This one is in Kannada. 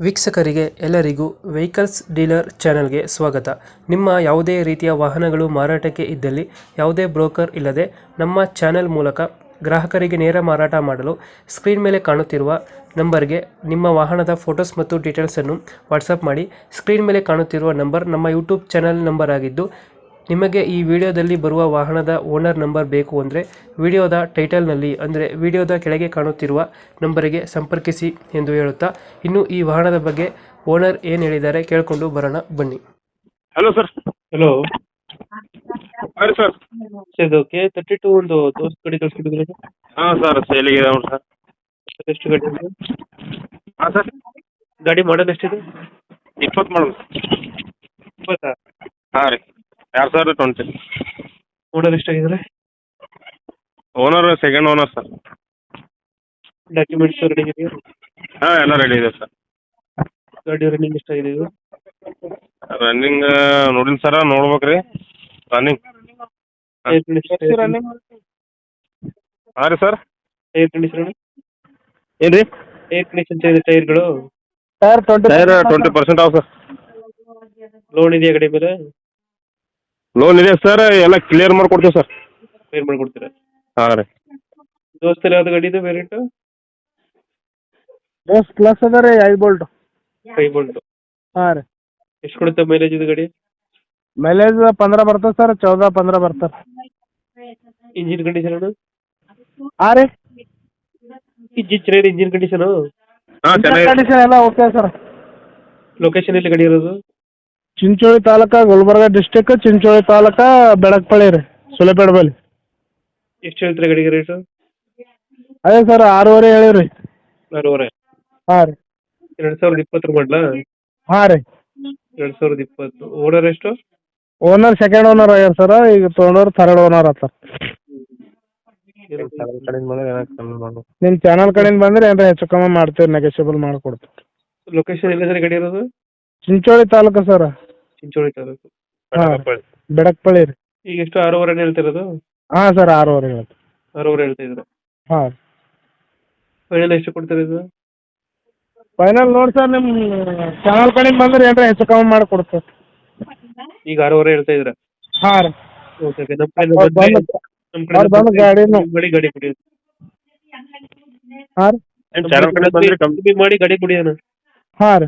ವೀಕ್ಷಕರಿಗೆ ಎಲ್ಲರಿಗೂ ವೆಹಿಕಲ್ಸ್ ಡೀಲರ್ ಚಾನೆಲ್ಗೆ ಸ್ವಾಗತ. ನಿಮ್ಮ ಯಾವುದೇ ರೀತಿಯ ವಾಹನಗಳು ಮಾರಾಟಕ್ಕೆ ಇದ್ದಲ್ಲಿ ಯಾವುದೇ ಬ್ರೋಕರ್ ಇಲ್ಲದೆ ನಮ್ಮ ಚಾನೆಲ್ ಮೂಲಕ ಗ್ರಾಹಕರಿಗೆ ನೇರ ಮಾರಾಟ ಮಾಡಲು ಸ್ಕ್ರೀನ್ ಮೇಲೆ ಕಾಣುತ್ತಿರುವ ನಂಬರ್ಗೆ ನಿಮ್ಮ ವಾಹನದ ಫೋಟೋಸ್ ಮತ್ತು ಡೀಟೇಲ್ಸನ್ನು ವಾಟ್ಸಪ್ ಮಾಡಿ. ಸ್ಕ್ರೀನ್ ಮೇಲೆ ಕಾಣುತ್ತಿರುವ ನಂಬರ್ ನಮ್ಮ ಯೂಟ್ಯೂಬ್ ಚಾನೆಲ್ ನಂಬರ್ ಆಗಿದ್ದು, ನಿಮಗೆ ಈ ವಿಡಿಯೋದಲ್ಲಿ ಬರುವ ವಾಹನದ ಓನರ್ ನಂಬರ್ ಬೇಕು ಅಂದರೆ ವಿಡಿಯೋದ ಟೈಟಲ್ನಲ್ಲಿ ಅಂದರೆ ವಿಡಿಯೋದ ಕೆಳಗೆ ಕಾಣುತ್ತಿರುವ ನಂಬರಿಗೆ ಸಂಪರ್ಕಿಸಿ ಎಂದು ಹೇಳುತ್ತಾ, ಇನ್ನು ಈ ವಾಹನದ ಬಗ್ಗೆ ಓನರ್ ಏನು ಹೇಳಿದ್ದಾರೆ ಕೇಳಿಕೊಂಡು ಬರೋಣ ಬನ್ನಿ. Hello sir. ಹಲೋ ಹಾಂ ಸರ್. ಇದು K32 ಒಂದು ದೋಸ್ತ್ ಗಾಡಿ ಕಳಿಸ್ಕೊಟ್ಟಿದ್ರೆ ಹಾಂ ಸರ್, ಸೇಲಿಗೆ ಉಂಟು ಸರ್. ಎಷ್ಟು ಗಾಡಿ ಇದೆ? ಹಾಂ ಸರ್, ಗಾಡಿ ಮಾಡಲ್ ಎಷ್ಟಿದೆ? 20 ಮಾಡಲ್. 20? ಹಾಂ ರೀ, 2020. ಓನರ್ ಎಷ್ಟಾಗಿದ್ದಾರೆ? Owner second owner sir. Documents ready ಇದೆಯಾ? ಹಾಂ, ಎಲ್ಲ ರೆಡಿ ಇದೆ ಸರ್. ಗಾಡಿ ರನ್ನಿಂಗ್ ಎಷ್ಟಾಗಿದೆ ಇದು? ರನ್ನಿಂಗ್ ನೋಡಿಲ್ಲ ಸರ, ನೋಡ್ಬೇಕು ರೀ ರನ್ನಿಂಗ್. ರನ್ನಿಂಗ್ ಹಾಂ ರೀ ಸರ್. ಟೈರ್ ಕಂಡೀಷನ್ ಏನು ರೀ? ಟೈರ್ ಕಂಡೀಷನ್ ಇದೆ ಟೈರ್ಗಳು? Tyre 20% of sir. ಲೋನ್ ಇದೆಯಾ ಗಾಡಿ ಮೇಲೆ? ಲೋನ್ ಇದೆ ಸರ್, ಎಲ್ಲ ಕ್ಲಿಯರ್ ಮಾಡ್ಕೊಡ್ತೀವಿ ಸರ್. ಕ್ಲಿಯರ್ ಮಾಡ್ಕೊಡ್ತೀರಾ? ಹಾಂ ರೀ. ದೋಸ್ತಲ್ಲಿ ಯಾವ್ದು ಗಾಡಿ ಇದೆ ವೇರಿಯಂಟ್? ದೋಸ್ತ್ ಪ್ಲಸ್ ಅದ ರೀ, 5 ಬೋಲ್ಟ್. 5 ಬೋಲ್ಟ್. ಹಾಂ ರೀ. ಎಷ್ಟು ಕೊಡುತ್ತೆ ಮೈಲೇಜ್ ಇದು ಗಾಡಿ? ಮೈಲೇಜ್ 15 ಬರ್ತದೆ ಸರ್, 14-15 ಬರ್ತದೆ. Engine condition? ಹಾಂ ರೀ. ಇಂಜಿನ್ ಚೆನ್ನಾಗಿದೆ, ಇಂಜಿನ್ ಕಂಡೀಷನು? ಹಾಂ, ಚೆನ್ನಾಗಿದೆ. ಕಂಡೀಷನ್ ಎಲ್ಲ ಓಕೆ ಸರ್. ಲೊಕೇಶನ್ ಎಲ್ಲಿ ಗಾಡಿ ಇರೋದು? ಚಿಂಚೋಳಿ ತಾಲೂಕ, ಗುಲ್ಬರ್ಗ ಡಿಸ್ಟಿಕ್, ಚಿಂಚೋಳಿ ತಾಲೂಕ, ಬೆಳಗ್ಪಳ್ಳಿ ರೀ, ಸುಲೇಪೇಡ್ ಬಲ್ಲಿ. ಎಷ್ಟು ಹೇಳ್ತೀರಾ ಗಾಡಿಗೆ ರೇಟು? ಅದೇ ಸರ್, 6.5 ಹೇಳಿರಿ. 6.5? ಹಾಂ ರೀ. 2020 ಮಾಡಲಾ? ಹಾಂ ರೀ. 2020. ಓನರ್ ಎಷ್ಟು? ಓನರ್ ಸೆಕೆಂಡ್ ಓನರ್ ಆಗ್ಯಾರ ಸರ್, ಈಗ ತೊಗೊಂಡವ್ರು ಥರ್ಡ್ ಓನರ್ ಆಗ್ತಾರೆ. ನಿಮ್ಮ ಚಾನಲ್ ಕಡೆಯಿಂದ ಬಂದ್ರೆ ಏನಾರ ಹೆಚ್ಚು ಕಮ್ಮಿ ಮಾಡ್ತೀವಿ, ನೆಗೋಷಿಯಬಲ್ ಮಾಡಿಕೊಡ್ತೀವಿ. ಲೊಕೇಶನ್ ಎಲ್ಲ ಗಾಡಿ ಇರೋದು? ಚಿಂಚೋಳಿ ತಾಲೂಕು ಸರ್. ಚಿಂಚೋಳಿ ತಾಲೂಕು. ಹಾಂ, ಬೆಳಗ್ಪಳ್ಳಿ ರೀ. ಈಗ ಎಷ್ಟು 6.5 ಹೇಳ್ತಿರೋದು? ಹಾಂ ಸರ್, 6.5 ಹೇಳ್ತೀವಿ. 6.5 ಹೇಳ್ತಾ ಇದ್ರೆ. ಹಾಂ. ಫೈನಲ್ ಎಷ್ಟು ಕೊಡ್ತೀರಾ ಇದು? ಫೈನಲ್ ನೋಡಿ ಸರ್, ನಿಮ್ಮ ಚಾನಲ್ ಕಡೆಯಿಂದ ಬಂದ್ರೆ ಏನಾರ ಹೆಚ್ಚು ಕಮ್ಮಿ ಮಾಡಿಕೊಡ್ತೀವಿ. ಈಗ 6.5 ಹೇಳ್ತಾ ಇದ್ರೆ? ಹಾಂ ರೀ. Okay okay. ನಮ್ಮ ಕಡೆ ಬಂದು ಗಾಡಿನೂ ಗಾಡಿ ಕೊಡಿ. ಹಾಂ ರೀ. ಚಾನಲ್ ಕಡೆ ಬಂದ್ರೆ ಕಮ್ಮಿ ಮಾಡಿ ಗಾಡಿ ಕೊಡಿ ಅಣ್ಣ. ಹಾಂ ರೀ.